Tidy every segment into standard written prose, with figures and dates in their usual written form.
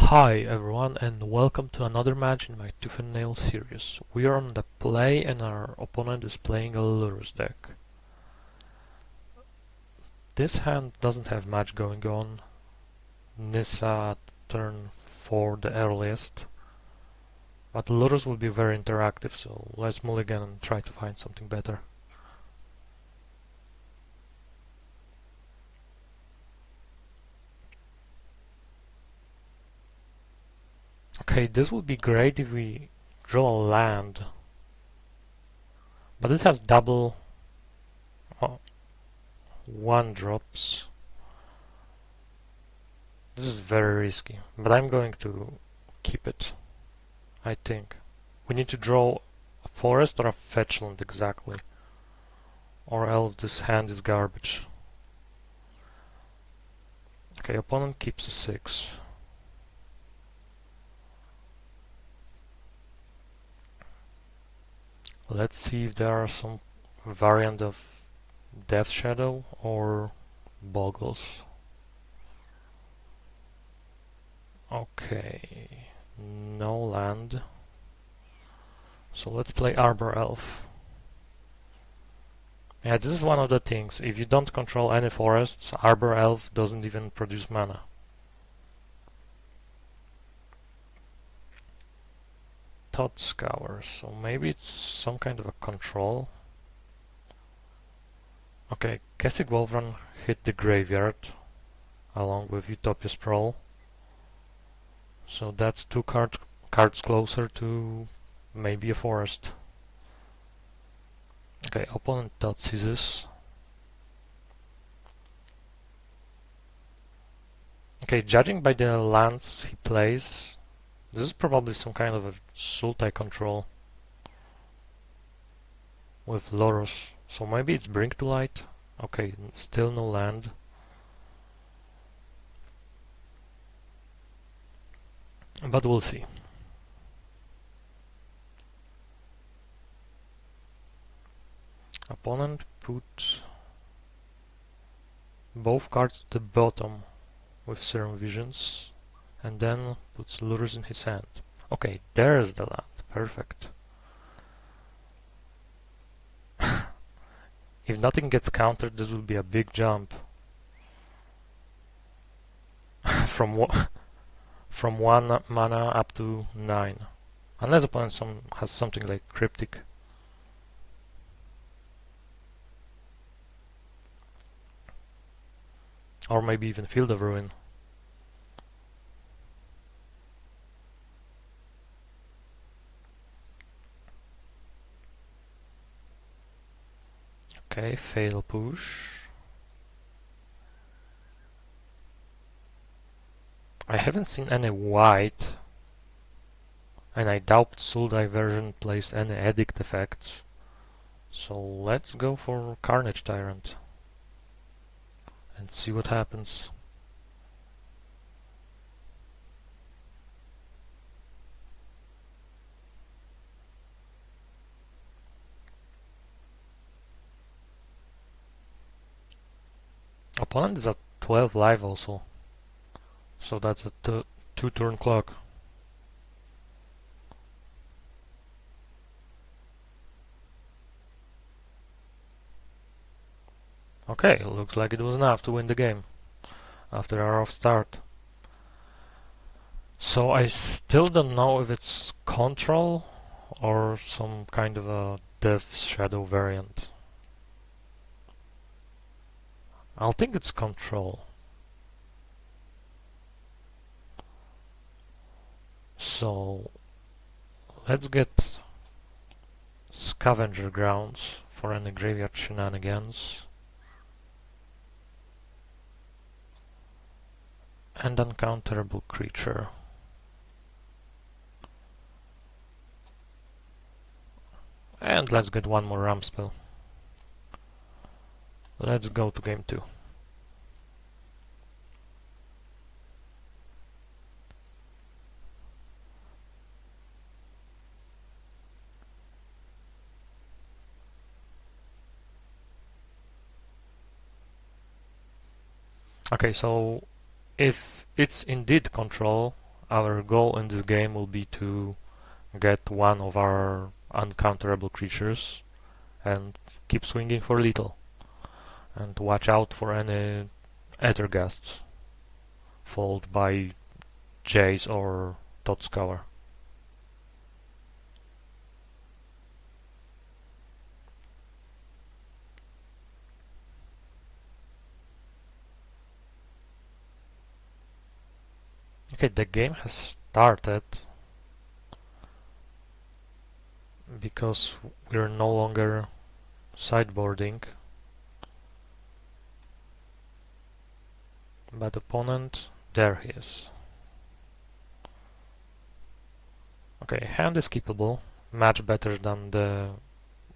Hi everyone and welcome to another match in my Tooth and Nail series. We are on the play and our opponent is playing a Lurrus deck. This hand doesn't have much going on. Nissa at turn 4 the earliest. But Lurrus will be very interactive, so let's mulligan and try to find something better. Okay, this would be great if we draw a land. But it has double 1-drops. This is very risky, but I'm going to keep it, I think. We need to draw a forest or a fetchland exactly, or else this hand is garbage. Okay, opponent keeps a 6. Let's see if there are some variant of Death Shadow or Boggles. Okay, no land. So let's play Arbor Elf. Yeah, this is one of the things. If you don't control any forests, Arbor Elf doesn't even produce mana. Thought Scour, so maybe it's some kind of a control. Okay, Kessig Wolf Run hit the graveyard along with Utopia Sprawl. So that's two cards closer to maybe a forest. Okay, opponent thought Ceaseless. Okay, judging by the lands he plays, this is probably some kind of a Sultai control with Lurrus. So maybe it's Bring to Light. Okay, still no land. But we'll see. Opponent put both cards to the bottom with Serum Visions and then puts Lurrus in his hand. Okay, there's the land. Perfect. If nothing gets countered, this will be a big jump. from 1 mana up to 9. Unless opponent has something like Cryptic. Or maybe even Field of Ruin. Okay, fail push. I haven't seen any white, and I doubt Sultai version plays any edict effects. So let's go for Carnage Tyrant and see what happens. Opponent is at 12 life also, so that's a 2-turn clock. Okay, looks like it was enough to win the game after our rough start. So I still don't know if it's control or some kind of a Death Shadow variant. I'll think it's control. So let's get Scavenger Grounds for any graveyard shenanigans. And uncounterable creature. And let's get one more ramp spell. Let's go to game 2. Okay, so if it's indeed control, our goal in this game will be to get one of our uncounterable creatures and keep swinging for lethal. And watch out for any Ethergasts followed by Jace or Totscour. Okay, the game has started because we're no longer sideboarding, but opponent, there he is. Okay, hand is keepable, much better than the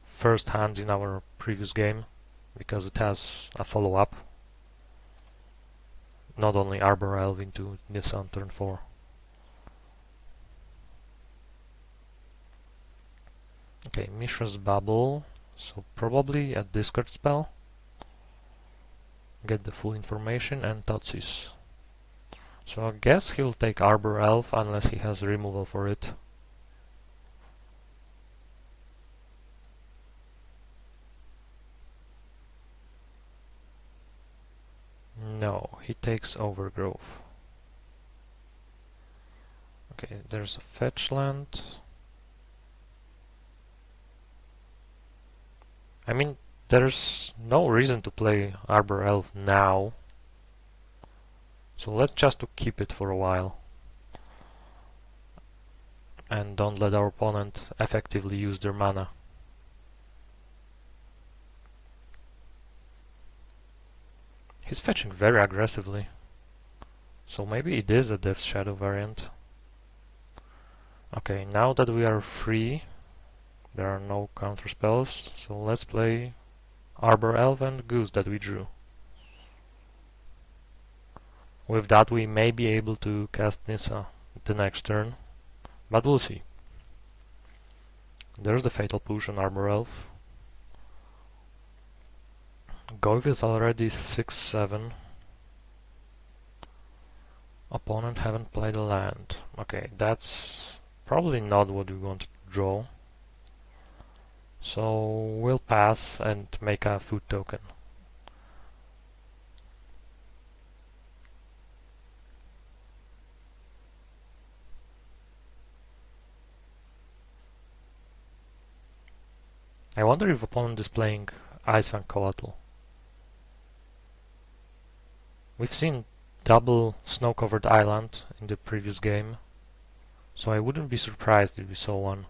first hand in our previous game, because it has a follow-up. Not only Arbor Elf into Nissa on turn 4. Okay, Mishra's Bubble, so probably a discard spell. Get the full information and Totsis. So I guess he'll take Arbor Elf unless he has removal for it. No, he takes Overgrowth. Okay, there's a fetch land. I mean, there's no reason to play Arbor Elf now. So let's just keep it for a while. And don't let our opponent effectively use their mana. He's fetching very aggressively. So maybe it is a Death Shadow variant. Okay, now that we are free, there are no counter spells, so let's play Arbor Elf and Goose that we drew. With that we may be able to cast Nissa the next turn, but we'll see. There's the Fatal Push on Arbor Elf. Goyf is already 6-7. Opponent haven't played a land. Okay, that's probably not what we want to draw. So we'll pass and make a food token. I wonder if opponent is playing Icefang Coatl. We've seen double snow-covered island in the previous game, so I wouldn't be surprised if we saw one.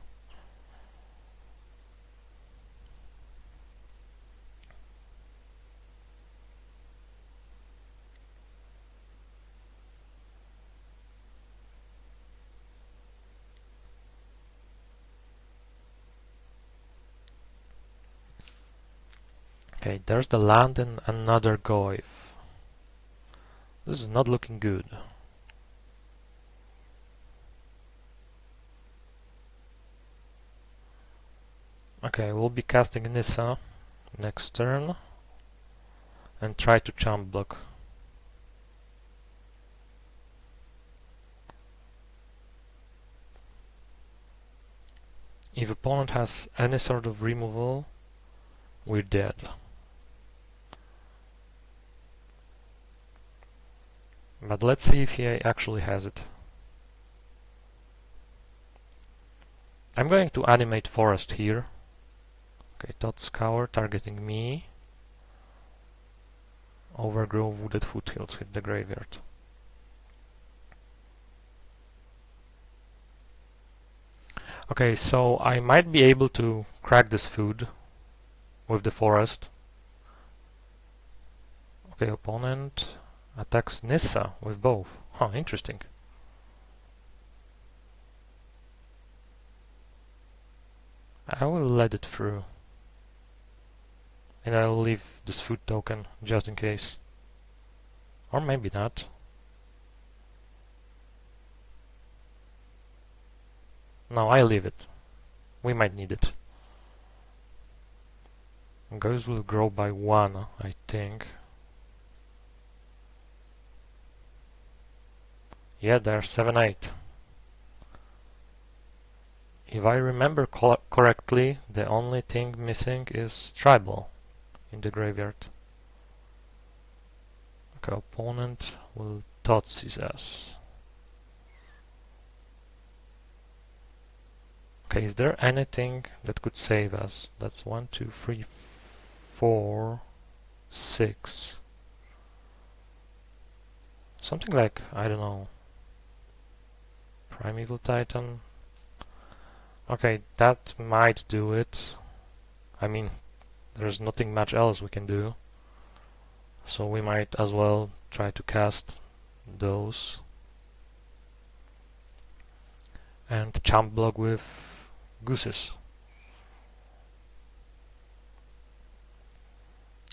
Okay, there's the land and another Goyf. This is not looking good. Okay, we'll be casting Nissa next turn and try to chump block. If opponent has any sort of removal, we're dead. But let's see if he actually has it. I'm going to animate Forest here. Okay, Totscour targeting me. Overgrowth, Wooded Foothills hit the graveyard. Okay, so I might be able to crack this food with the forest. Okay, opponent attacks Nissa with both. Huh, interesting. I will let it through. And I'll leave this food token just in case. Or maybe not. No, I leave it. We might need it. Goose will grow by 1, I think. Yeah, they're 7/8. If I remember correctly, the only thing missing is Tribal in the graveyard. Okay, opponent will Thoughtseize us. Okay, is there anything that could save us? That's 1, 2, 3, 4, 6. Something like, I don't know, Primeval Titan. Okay, that might do it. I mean, there's nothing much else we can do. So we might as well try to cast those. And chump block with gooses.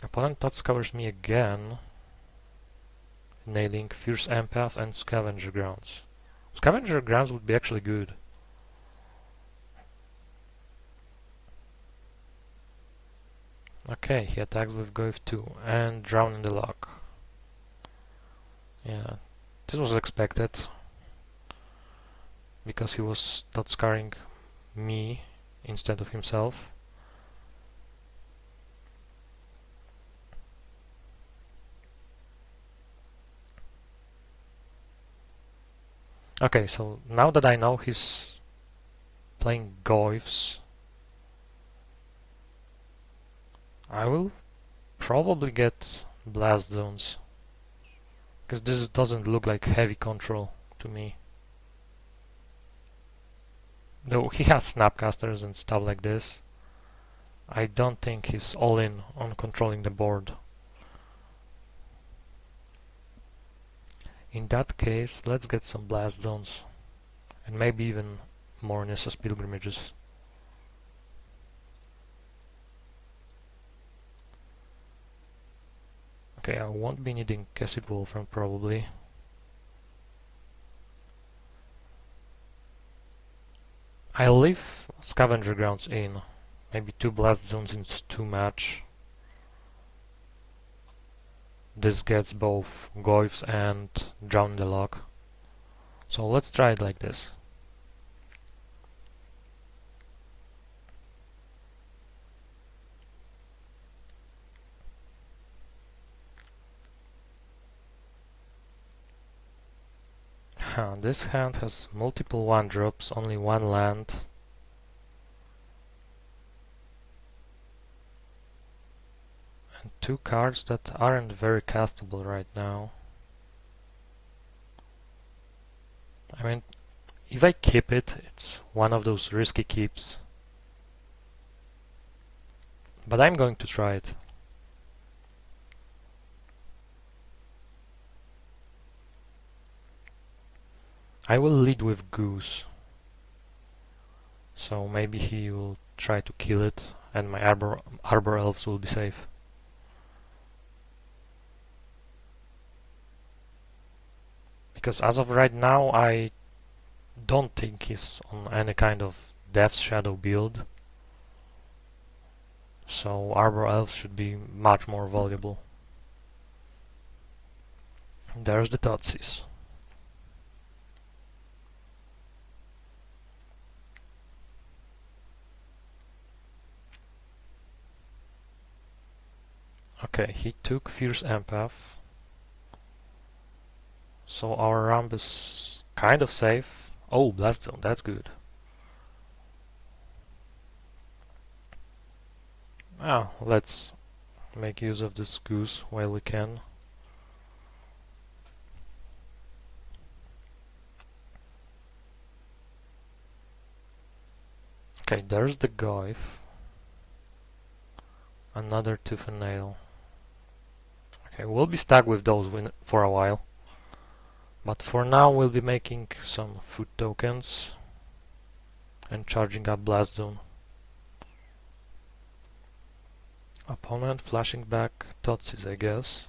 Opponent thoughts covers me again, nailing Fierce Empath and Scavenger Grounds. Scavenger Grounds would be actually good. Okay, he attacks with Goif 2 and Drown in the Lock. Yeah, this was expected, because he was not scarring me instead of himself. Okay, so now that I know he's playing Goifs, I will probably get Blast Zones, because this doesn't look like heavy control to me. Though he has Snapcasters and stuff like this, I don't think he's all in on controlling the board. In that case, let's get some Blast Zones, and maybe even more Nissa's Pilgrimages. Okay, I won't be needing Kessig Wolf Run probably. I'll leave Scavenger Grounds in. Maybe 2 Blast Zones is too much. This gets both Goifs and Drown in the Lock. So let's try it like this. This hand has multiple 1-drops, only 1 land. And 2 cards that aren't very castable right now. I mean, if I keep it, it's one of those risky keeps. But I'm going to try it. I will lead with Goose. So maybe he will try to kill it and my Arbor Elves will be safe. Because as of right now I don't think he's on any kind of Death's Shadow build. So Arbor Elves should be much more valuable. There's the Thoughtseize. Okay, he took Fierce Empath. So our ramp is kind of safe. Oh, Blast Zone, that's good. Let's make use of this Goose while we can. Okay, there's the Goif. Another Tooth and Nail. Okay, we'll be stuck with those for a while. But for now we'll be making some food tokens and charging up Blast Zone. Opponent flashing back Thoughtseize, I guess.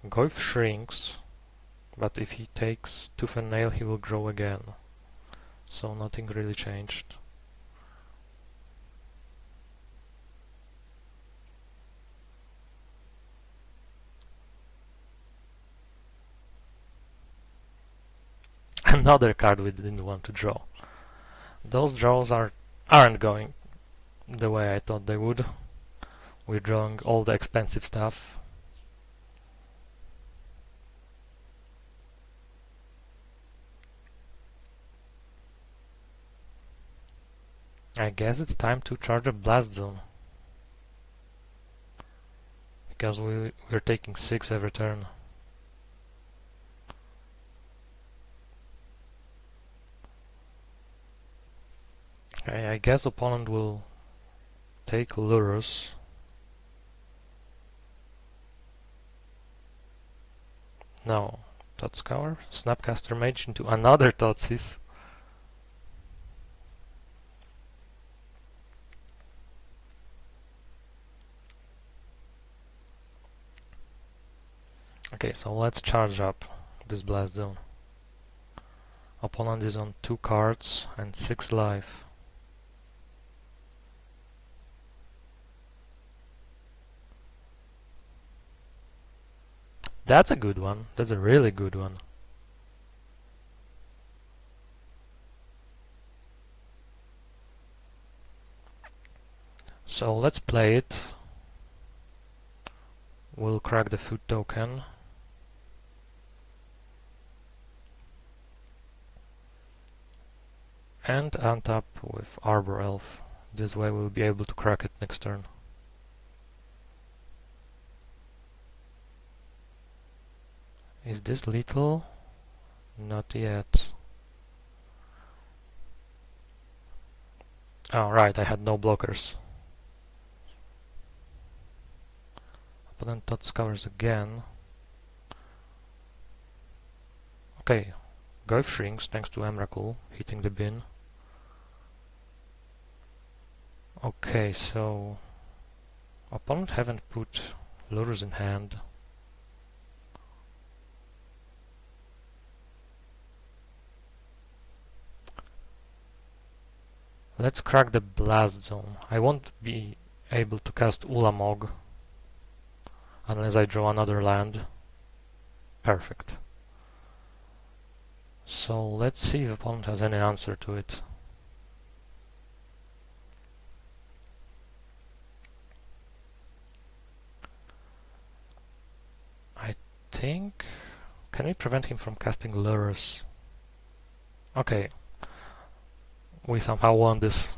Goif shrinks, but if he takes Tooth and Nail he will grow again. So nothing really changed. another card we didn't want to draw. Those draws aren't going the way I thought they would. We're drawing all the expensive stuff. I guess it's time to charge a Blast Zone. Because we're taking 6 every turn. Okay, I guess opponent will take Lurrus. No, Thoughtscour, Snapcaster Mage into another Thoughtseize. Okay, so let's charge up this Blast Zone. Opponent is on 2 cards and 6 life. That's a good one. That's a really good one. So let's play it. We'll crack the food token. And untap with Arbor Elf. This way we'll be able to crack it next turn. Is this lethal? Not yet. Oh, right, I had no blockers. Opponent Thoughtscours again. Okay, Goyf shrinks thanks to Emrakul hitting the bin. Okay, so opponent haven't put Lurrus in hand. Let's crack the Blast Zone. I won't be able to cast Ulamog unless I draw another land. Perfect. So let's see if opponent has any answer to it. I think... Can we prevent him from casting Lurrus? Okay. We somehow won this